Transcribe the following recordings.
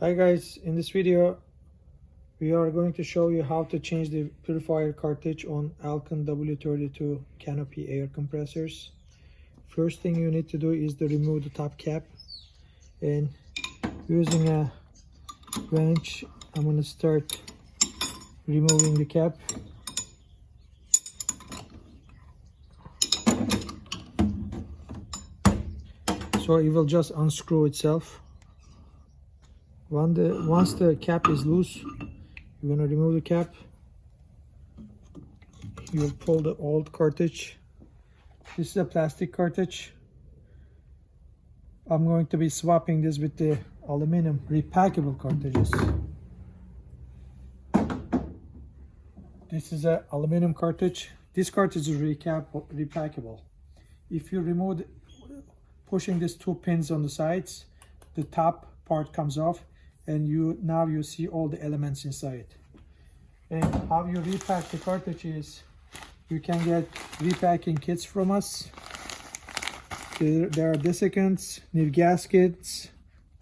Hi guys, in this video we are going to show you how to change the purifier cartridge on Alkin W32 canopy air compressors. First thing you need to do is to remove the top cap, and using a wrench I'm going to start removing the cap. So it will just unscrew itself. Once the cap is loose, you're going to remove the cap. You'll pull the old cartridge. This is a plastic cartridge. I'm going to be swapping this with the aluminum repackable cartridges. This is an aluminum cartridge. This cartridge is repackable. If you remove pushing these two pins on the sides, the top part comes off, and now you see all the elements inside. And how you repack the cartridges, you can get repacking kits from us. There are desiccants, new gaskets,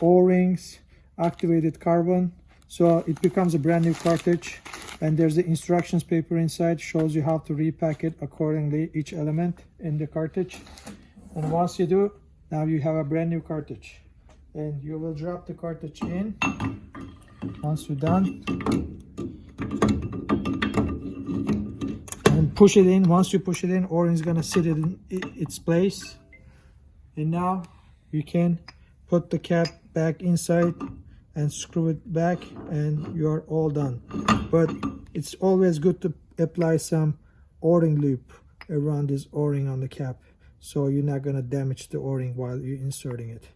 O-rings, activated carbon. So it becomes a brand new cartridge, and there's the instructions paper inside, shows you how to repack it accordingly, each element in the cartridge. And once you do, now you have a brand new cartridge. And you will drop the cartridge in once you're done, and push it in. Once you push it in, O-ring is gonna sit in its place, and now you can put the cap back inside and screw it back, and you are all done. But it's always good to apply some O-ring loop around this O-ring on the cap, so you're not gonna damage the O-ring while you're inserting it.